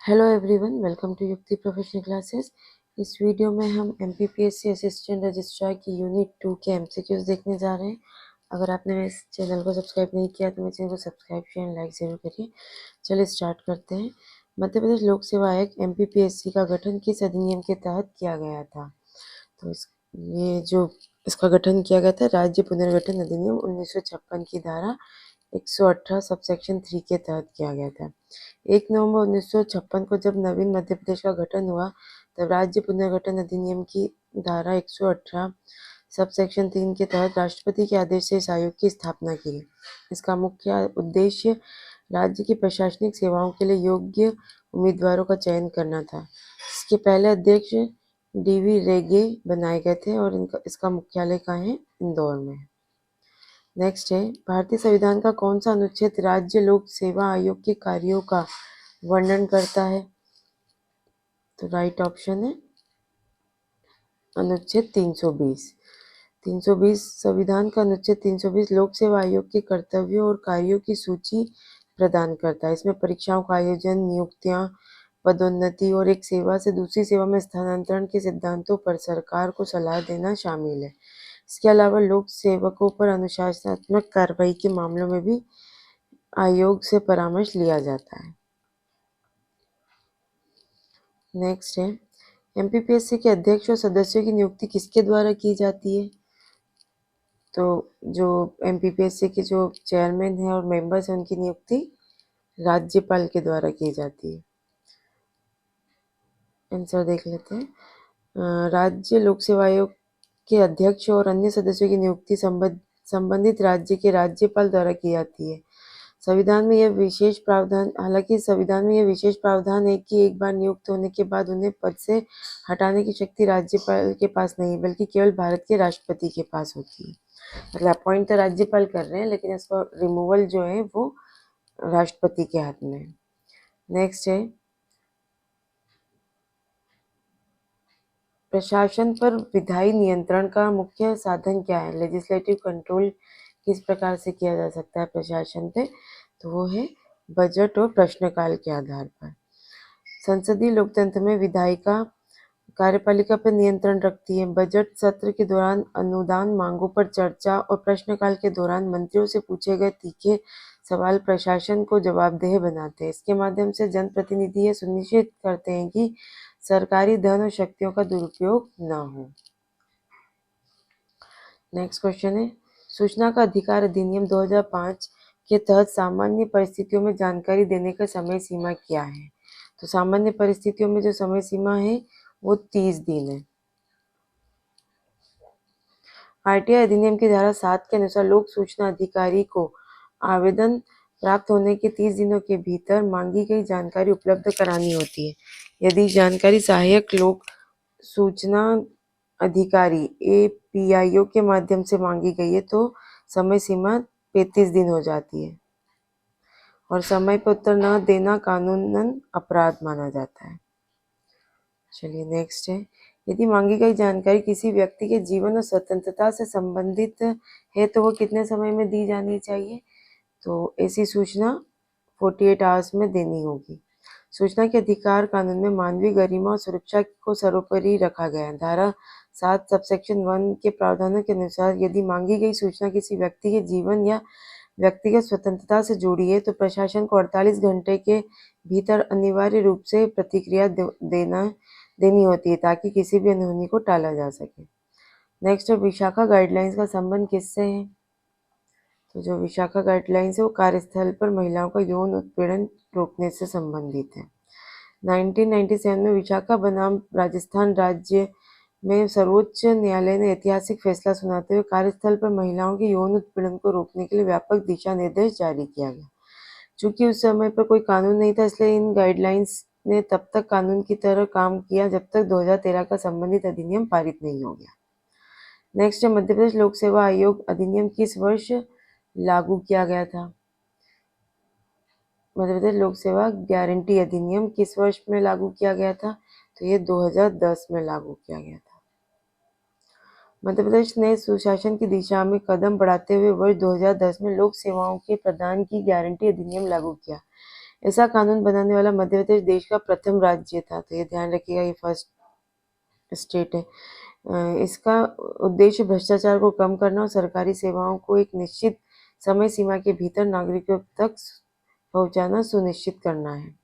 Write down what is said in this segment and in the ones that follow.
Hello everyone, welcome to युक्ति professional classes. इस video में हम एमपीपीएससी असिस्टेंट रजिस्ट्रार की यूनिट 2 के एमसीक्यूज देखने जा रहे हैं। अगर आपने मेरे इस चैनल को सब्सक्राइब नहीं किया तो मेरे चैनल को सब्सक्राइब शेयर लाइक जरूर करिए। चलिए स्टार्ट करते हैं। मध्य प्रदेश लोक सेवा आयोग एमपीपीएससी का गठन किस अधिनियम के तहत किया गया था? तो ये जो इसका गठन किया गया था, राज्य पुनर्गठन अधिनियम 1956 की धारा 118 सबसेक्शन 3 के तहत किया गया था। 1 नवंबर 1956 को जब नवीन मध्य प्रदेश का गठन हुआ तब राज्य पुनर्गठन अधिनियम की धारा 118 सबसेक्शन 3 के तहत राष्ट्रपति के आदेश से इस आयोग की स्थापना की। इसका मुख्य उद्देश्य राज्य की प्रशासनिक सेवाओं के लिए योग्य उम्मीदवारों का चयन करना था। इसके पहले अध्यक्ष डीवी रेगे बनाए गए थे और इसका मुख्यालय कहाँ है? इंदौर में। नेक्स्ट है, भारतीय संविधान का कौन सा अनुच्छेद राज्य लोक सेवा आयोग के कार्यों का वर्णन करता है? तो राइट ऑप्शन है अनुच्छेद 320। 320 संविधान का अनुच्छेद 320 लोक सेवा आयोग के कर्तव्यों और कार्यों की सूची प्रदान करता है। इसमें परीक्षाओं का आयोजन, नियुक्तियां, पदोन्नति और एक सेवा से दूसरी सेवा में स्थानांतरण के सिद्धांतों पर सरकार को सलाह देना शामिल है। इसके अलावा लोक सेवकों पर अनुशासनात्मक कार्रवाई के मामलों में भी आयोग से परामर्श लिया जाता है। नेक्स्ट है, एमपीपीएससी के अध्यक्ष और सदस्यों की नियुक्ति किसके द्वारा की जाती है? तो जो एमपीपीएससी के जो चेयरमैन हैं और मेंबर्स हैं उनकी नियुक्ति राज्यपाल के द्वारा की जाती है। आंसर देख लेते हैं। राज्य लोक सेवा आयोग के अध्यक्ष और अन्य सदस्यों की नियुक्ति संबंधित राज्य के राज्यपाल द्वारा की जाती है। संविधान में यह विशेष प्रावधान हालांकि संविधान में यह विशेष प्रावधान है कि एक बार नियुक्त होने के बाद उन्हें पद से हटाने की शक्ति राज्यपाल के पास नहीं बल्कि केवल भारत के राष्ट्रपति के पास होती है। मतलब अपॉइंट तो राज्यपाल कर रहे हैं लेकिन इसका रिमूवल जो है वो राष्ट्रपति के हाथ में है। नेक्स्ट है, प्रशासन पर विधायी नियंत्रण का मुख्य साधन क्या है? लेजिस्लेटिव कंट्रोल किस प्रकार से किया जा सकता है प्रशासन पे? तो वो है बजट और प्रश्नकाल के आधार पर। संसदीय लोकतंत्र में विधायिका कार्यपालिका पर नियंत्रण रखती है। बजट सत्र के दौरान अनुदान मांगों पर चर्चा और प्रश्नकाल के दौरान मंत्रियों से पूछे गए तीखे सवाल प्रशासन को जवाबदेह बनाते हैं। इसके माध्यम से जनप्रतिनिधि यह सुनिश्चित करते हैं कि सरकारी धन और शक्तियों का दुरुपयोग न हो। नेक्स्ट क्वेश्चन है, सूचना का अधिकार अधिनियम 2005 के तहत सामान्य परिस्थितियों में जानकारी देने का समय सीमा क्या है? तो सामान्य परिस्थितियों में जो समय सीमा है वो 30 दिन है। आरटीआई अधिनियम की धारा 7 के अनुसार लोक सूचना अधिकारी को आवेदन प्राप्त होने के 30 दिनों के भीतर मांगी गई जानकारी उपलब्ध करानी होती है। यदि जानकारी सहायक लोक सूचना अधिकारी एपीआईओ के माध्यम से मांगी गई है तो समय सीमा 35 दिन हो जाती है और समय पर उत्तर न देना कानूनन अपराध माना जाता है। चलिए नेक्स्ट है, यदि मांगी गई जानकारी किसी व्यक्ति के जीवन और स्वतंत्रता से संबंधित है तो वो कितने समय में दी जानी चाहिए? तो ऐसी सूचना 48 आवर्स में देनी होगी। सूचना के अधिकार कानून में मानवीय गरिमा और सुरक्षा को सर्वोपरि रखा गया है। धारा 7 सबसेक्शन 1 के प्रावधानों के अनुसार यदि मांगी गई सूचना किसी व्यक्ति के जीवन या व्यक्तिगत स्वतंत्रता से जुड़ी है तो प्रशासन को 48 घंटे के भीतर अनिवार्य रूप से प्रतिक्रिया देनी होती है ताकि किसी भी अनहोनी को टाला जा सके। नेक्स्ट है, विशाखा गाइडलाइंस का संबंध किससे है? तो जो विशाखा गाइडलाइंस है वो कार्यस्थल पर महिलाओं का यौन उत्पीड़न रोकने से संबंधित है। 1997 में विशाखा बनाम राजस्थान राज्य में सर्वोच्च न्यायालय ने ऐतिहासिक फैसला सुनाते हुए कार्यस्थल पर महिलाओं के यौन उत्पीड़न को रोकने के लिए व्यापक दिशा निर्देश जारी किया गया। चूंकि उस समय पर कोई कानून नहीं था इसलिए इन गाइडलाइंस ने तब तक कानून की तरह काम किया जब तक 2013 का संबंधित अधिनियम पारित नहीं हो गया। नेक्स्ट है, मध्य प्रदेश लोक सेवा आयोग अधिनियम किस वर्ष लागू किया गया था? मध्य प्रदेश लोक सेवा गारंटी अधिनियम किस वर्ष में लागू किया गया था? तो ये 2010 में लागू किया गया था। मध्य प्रदेश ने सुशासन की दिशा में कदम बढ़ाते हुए वर्ष 2010 में लोक सेवाओं के प्रदान की गारंटी अधिनियम लागू किया। ऐसा कानून बनाने वाला मध्य प्रदेश देश का प्रथम राज्य था। तो ये ध्यान रखिएगा, ये फर्स्ट स्टेट है। इसका उद्देश्य भ्रष्टाचार को कम करना और सरकारी सेवाओं को एक निश्चित समय सीमा के भीतर नागरिकों तक पहुंचाना सुनिश्चित करना है।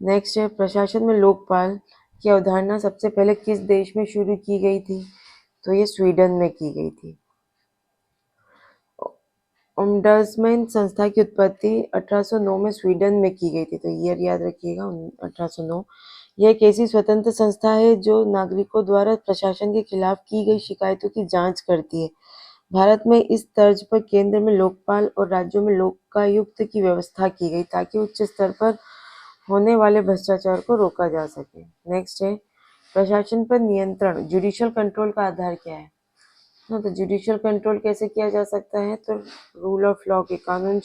नेक्स्ट है, प्रशासन में लोकपाल की अवधारणा सबसे पहले किस देश में शुरू की गई थी? तो ये स्वीडन में की गई थी। ओम्बड्समैन संस्था की उत्पत्ति 1809 में स्वीडन में की गई थी। तो ईयर याद रखिएगा, 1809। यह एक ऐसी स्वतंत्र संस्था है जो नागरिकों द्वारा प्रशासन के खिलाफ की गई शिकायतों की जांच करती है। भारत में इस तर्ज पर केंद्र में लोकपाल और राज्यों में लोकायुक्त की व्यवस्था की गई ताकि उच्च स्तर पर होने वाले भ्रष्टाचार को रोका जा सके। नेक्स्ट है, प्रशासन पर नियंत्रण जुडिशियल कंट्रोल का आधार क्या है? हाँ, तो जुडिशियल कंट्रोल कैसे किया जा सकता है? तो रूल ऑफ लॉ के कानून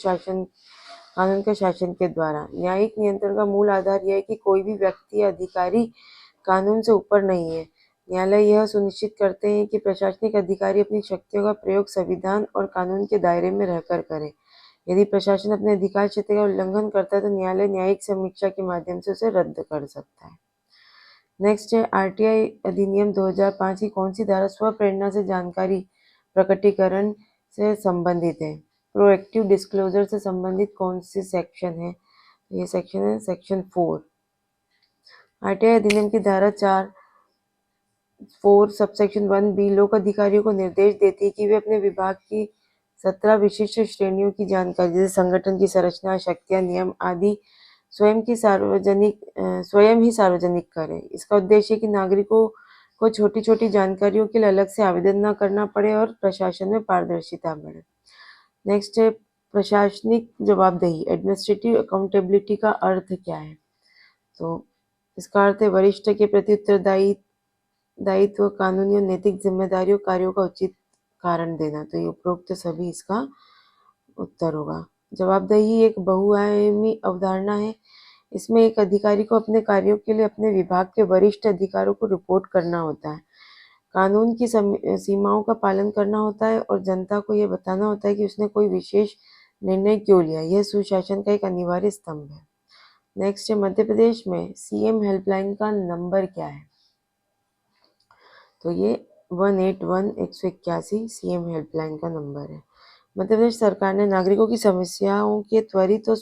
के शासन के द्वारा। न्यायिक नियंत्रण का मूल आधार यह है कि कोई भी व्यक्ति या अधिकारी कानून से ऊपर नहीं है। न्यायालय यह सुनिश्चित करते हैं कि प्रशासनिक अधिकारी अपनी शक्तियों का प्रयोग संविधान और कानून के दायरे में रहकर करे। यदि प्रशासन अपने अधिकार क्षेत्र का उल्लंघन करता है तो न्यायालय न्यायिक समीक्षा के माध्यम से उसे रद्द कर सकता है। नेक्स्ट है, आरटीआई अधिनियम 2005 की कौन सी धारा स्वप्रेरणा से जानकारी प्रकटीकरण से संबंधित है? प्रोएक्टिव डिस्क्लोजर से संबंधित कौन सी सेक्शन है? ये सेक्शन है सेक्शन 4। आरटीआई अधिनियम की धारा 4 सबसेक्शन 1B लोक अधिकारियों को निर्देश देती है कि वे अपने विभाग की 17 विशिष्ट श्रेणियों की जानकारी जैसे संगठन की संरचना, शक्तियां, नियम आदि स्वयं ही सार्वजनिक करें। इसका उद्देश्य है कि नागरिकों को छोटी छोटी जानकारियों के लिए अलग से आवेदन न करना पड़े और प्रशासन में पारदर्शिता बढ़े। नेक्स्ट है, प्रशासनिक जवाबदेही एडमिनिस्ट्रेटिव अकाउंटेबिलिटी का अर्थ क्या है? तो इसका अर्थ है वरिष्ठ के प्रति दायित्व, कानूनी और नैतिक जिम्मेदारियों कार्यों का उचित कारण देना। तो ये उपरोक्त सभी इसका उत्तर होगा। जवाबदेही एक बहुआयामी अवधारणा है। इसमें एक अधिकारी को अपने कार्यों के लिए अपने विभाग के वरिष्ठ अधिकारियों को रिपोर्ट करना होता है, कानून की सीमाओं का पालन करना होता है और जनता को यह बताना होता है कि उसने कोई विशेष निर्णय क्यों लिया। यह सुशासन का एक अनिवार्य स्तंभ है। नेक्स्ट है, मध्य प्रदेश में सीएम हेल्पलाइन का नंबर क्या है? तो ये 181 सीएम हेल्पलाइन का नंबर है। मध्य प्रदेश सरकार ने नागरिकों की समस्याओं के त्वरित और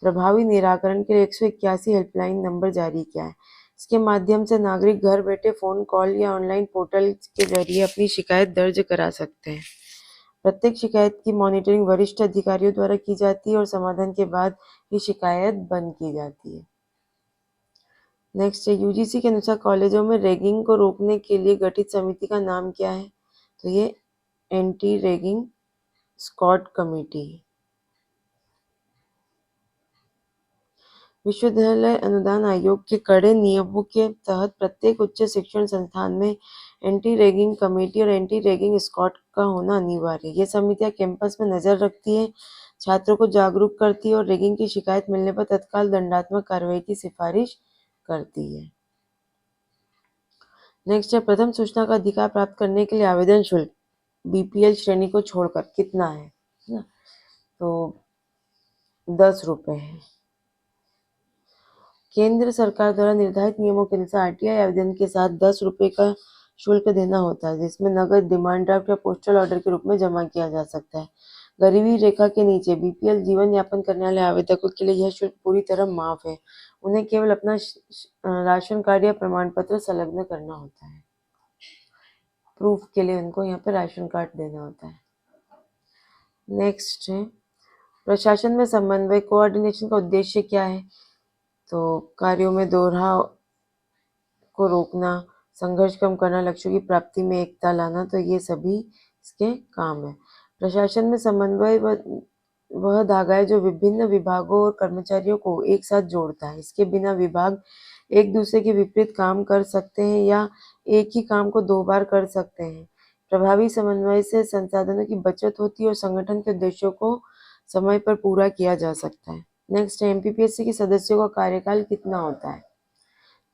प्रभावी निराकरण के लिए 181 हेल्पलाइन नंबर जारी किया है। इसके माध्यम से नागरिक घर बैठे फोन कॉल या ऑनलाइन पोर्टल के जरिए अपनी शिकायत दर्ज करा सकते हैं। प्रत्येक शिकायत की मॉनिटरिंग वरिष्ठ अधिकारियों द्वारा की जाती है और समाधान के बाद ये शिकायत बंद की जाती है। नेक्स्ट है, यूजीसी के अनुसार कॉलेजों में रैगिंग को रोकने के लिए गठित समिति का नाम क्या है? तो ये एंटी रैगिंग स्क्वाड कमेटी। विश्वविद्यालय अनुदान आयोग के कड़े नियमों के तहत प्रत्येक उच्च शिक्षण संस्थान में एंटी रैगिंग कमेटी और एंटी रैगिंग स्क्वाड का होना अनिवार्य है। ये समितियां कैंपस में नजर रखती है, छात्रों को जागरूक करती है और रैगिंग की शिकायत मिलने पर तत्काल दंडात्मक कार्रवाई की सिफारिश करती है। नेक्स्ट है, प्रथम सूचना का अधिकार प्राप्त करने के लिए आवेदन शुल्क बीपीएल श्रेणी को छोड़कर कितना है ना? तो 10 रुपये है। केंद्र सरकार द्वारा निर्धारित नियमों के अनुसार आरटीआई आवेदन के साथ 10 रुपये का शुल्क देना होता है, जिसमें नगद, डिमांड ड्राफ्ट या पोस्टल ऑर्डर के रूप में जमा किया जा सकता है। गरीबी रेखा के नीचे बीपीएल जीवन यापन करने वाले आवेदकों के लिए यह शुल्क पूरी तरह माफ है। उन्हें केवल अपना राशन कार्ड या प्रमाण पत्र संलग्न करना होता है। प्रूफ के लिए उनको यहाँ पे राशन कार्ड देना होता है। नेक्स्ट है, प्रशासन में समन्वय कोऑर्डिनेशन का उद्देश्य क्या है? तो कार्यों में दोहराव को रोकना, संघर्ष कम करना, लक्ष्यों की प्राप्ति में एकता लाना। तो ये सभी इसके काम है। प्रशासन में समन्वय वह धागा है जो विभिन्न विभागों और कर्मचारियों को एक साथ जोड़ता है। इसके बिना विभाग एक दूसरे के विपरीत काम कर सकते हैं या एक ही काम को 2 बार कर सकते हैं। प्रभावी समन्वय से संसाधनों की बचत होती है और संगठन के उद्देश्यों को समय पर पूरा किया जा सकता है। नेक्स्ट, एमपीपीएससी के सदस्यों का कार्यकाल कितना होता है?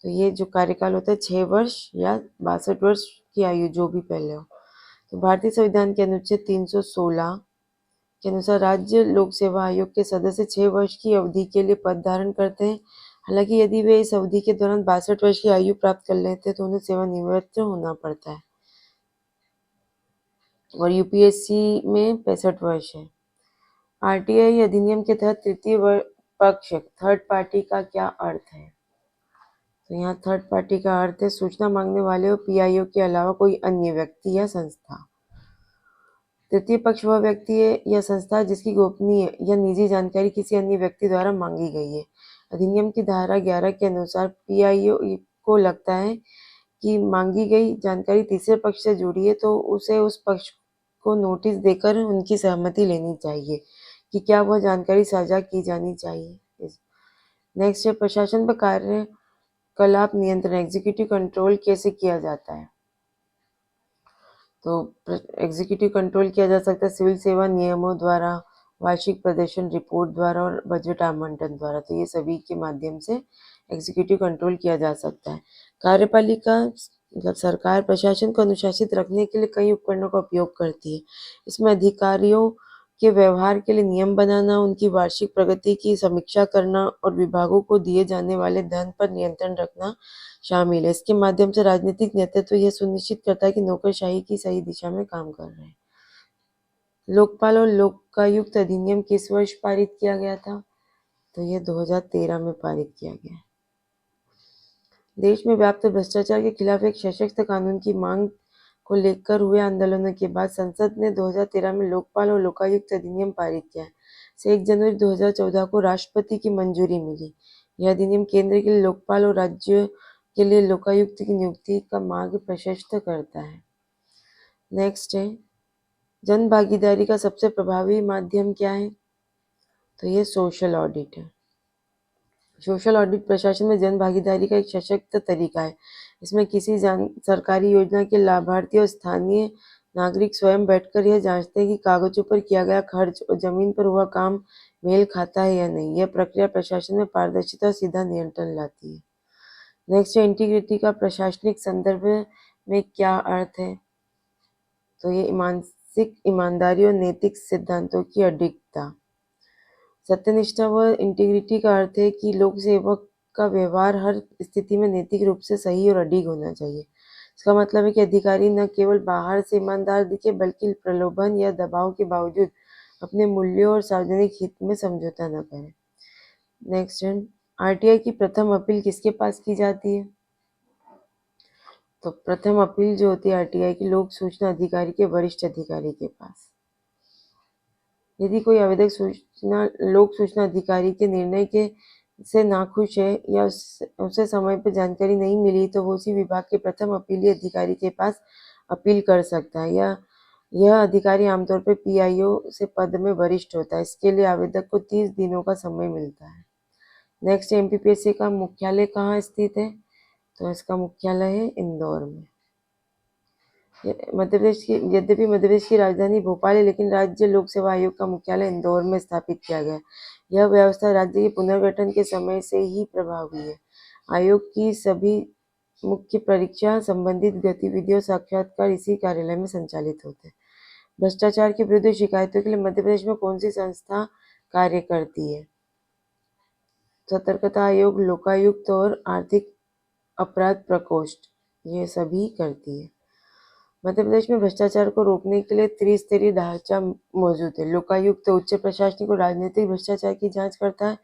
तो ये जो कार्यकाल होता है 6 वर्ष या 62 वर्ष की आयु, जो भी पहले हो। तो भारतीय संविधान के अनुच्छेद 316 के अनुसार राज्य लोक सेवा आयोग के सदस्य 6 वर्ष की अवधि के लिए पद धारण करते हैं। हालांकि यदि वे इस अवधि के दौरान 62 वर्ष की आयु प्राप्त कर लेते हैं तो उन्हें सेवानिवृत्त होना पड़ता है। और यूपीएससी में 65 वर्ष है। आरटीआई अधिनियम के तहत तृतीय पक्ष थर्ड पार्टी का क्या अर्थ है? तो यहाँ थर्ड पार्टी का अर्थ है सूचना मांगने वाले और पीआईओ के अलावा कोई अन्य व्यक्ति या संस्था। तृतीय पक्ष वह व्यक्ति है या संस्था जिसकी गोपनीय या निजी जानकारी किसी अन्य व्यक्ति द्वारा मांगी गई है। अधिनियम की धारा 11 के अनुसार पीआईओ को लगता है कि मांगी गई जानकारी तीसरे पक्ष से जुड़ी है तो उसे उस पक्ष को नोटिस देकर उनकी सहमति लेनी चाहिए कि क्या वह जानकारी साझा की जानी चाहिए। नेक्स्ट है प्रशासन पर कार्यकलाप नियंत्रण एग्जीक्यूटिव कंट्रोल कैसे किया जाता है? तो एग्जीक्यूटिव कंट्रोल किया जा सकता है सिविल सेवा नियमों द्वारा, वार्षिक प्रदर्शन रिपोर्ट द्वारा और बजट आवंटन द्वारा। तो ये सभी के माध्यम से एग्जीक्यूटिव कंट्रोल किया जा सकता है। कार्यपालिका मतलब सरकार प्रशासन को अनुशासित रखने के लिए कई उपकरणों का उपयोग करती है। इसमें अधिकारियों के व्यवहार के लिए नियम बनाना, उनकी वार्षिक प्रगति की समीक्षा करना और विभागों को दिए जाने वाले धन पर नियंत्रण रखना शामिल है। इसके माध्यम से राजनीतिक नेतृत्व यह सुनिश्चित करता है कि नौकरशाही की सही दिशा में काम कर रहे हैं। लोकपाल और लोकायुक्त अधिनियम किस वर्ष पारित किया गया था? तो यह 2013 में पारित किया गया। देश में व्याप्त भ्रष्टाचार के खिलाफ एक सशक्त कानून की मांग को लेकर हुए आंदोलनों के बाद संसद ने 2013 में लोकपाल और लोकायुक्त अधिनियम पारित किया। से 1 जनवरी 2014 को राष्ट्रपति की मंजूरी मिली। यह अधिनियम केंद्र के लिए लोकपाल और राज्य के लिए लोकायुक्त की नियुक्ति का मार्ग प्रशस्त करता है। नेक्स्ट है जन भागीदारी का सबसे प्रभावी माध्यम क्या है? तो ये सोशल ऑडिट है। सोशल ऑडिट प्रशासन में जन भागीदारी का एक सशक्त तरीका है। इसमें किसी सरकारी योजना के लाभार्थी और स्थानीय नागरिक स्वयं बैठकर यह जांचते हैं कि कागजों पर किया गया खर्च और जमीन पर हुआ काम मेल खाता है या नहीं। यह प्रक्रिया प्रशासन में पारदर्शिता और सीधा नियंत्रण लाती है। नेक्स्ट है इंटीग्रिटी का प्रशासनिक संदर्भ में क्या अर्थ है? तो ये मानसिक ईमानदारी और नैतिक सिद्धांतों की अडिगता। सत्यनिष्ठा व इंटीग्रिटी का अर्थ है कि लोक सेवक का व्यवहार हर स्थिति में नैतिक रूप से सही और अडिग होना चाहिए। इसका मतलब है कि अधिकारी न केवल बाहर से ईमानदार दिखे बल्कि प्रलोभन या दबाव के बावजूद अपने मूल्यों और सार्वजनिक हित में समझौता न करें। नेक्स्ट है आरटीआई की प्रथम अपील किसके पास की जाती है? तो प्रथम अपील जो होती है आरटीआई की लोक सूचना अधिकारी के वरिष्ठ अधिकारी के पास। यदि कोई आवेदक लोक सूचना अधिकारी के निर्णय के से नाखुश है या उसे समय पर जानकारी नहीं मिली तो वो उसी विभाग के प्रथम अपीली अधिकारी के पास अपील कर सकता है। यह अधिकारी आमतौर पर पीआईओ से पद में वरिष्ठ होता है। इसके लिए आवेदक को 30 दिनों का समय मिलता है। नेक्स्ट एमपीपीएससी का मुख्यालय कहाँ स्थित है? तो इसका मुख्यालय है इंदौर में। यद्यपि मध्य प्रदेश की राजधानी भोपाल है लेकिन राज्य लोक सेवा आयोग का मुख्यालय इंदौर में स्थापित किया गया। यह व्यवस्था राज्य के पुनर्गठन के समय से ही प्रभावी है। आयोग की सभी मुख्य परीक्षा संबंधित गतिविधियों साक्षात्कार इसी कार्यालय में संचालित होते हैं। भ्रष्टाचार के विरुद्ध शिकायतों के लिए मध्य प्रदेश में कौन सी संस्था कार्य करती है? सतर्कता आयोग, लोकायुक्त और आर्थिक अपराध प्रकोष्ठ ये सभी करती है। मध्य प्रदेश में भ्रष्टाचार को रोकने के लिए त्रिस्तरीय ढांचा मौजूद है। लोकायुक्त उच्च प्रशासनिक और राजनीतिक भ्रष्टाचार की जांच करता है।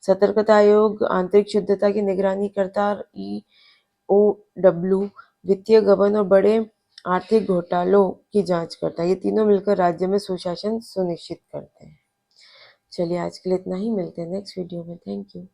सतर्कता आयोग आंतरिक शुद्धता की निगरानी करता है और ईओडब्ल्यू वित्तीय गबन और बड़े आर्थिक घोटालों की जांच करता है। ये तीनों मिलकर राज्य में सुशासन सुनिश्चित करते हैं। चलिए आज के लिए इतना ही, मिलते हैं नेक्स्ट वीडियो में। Thank you.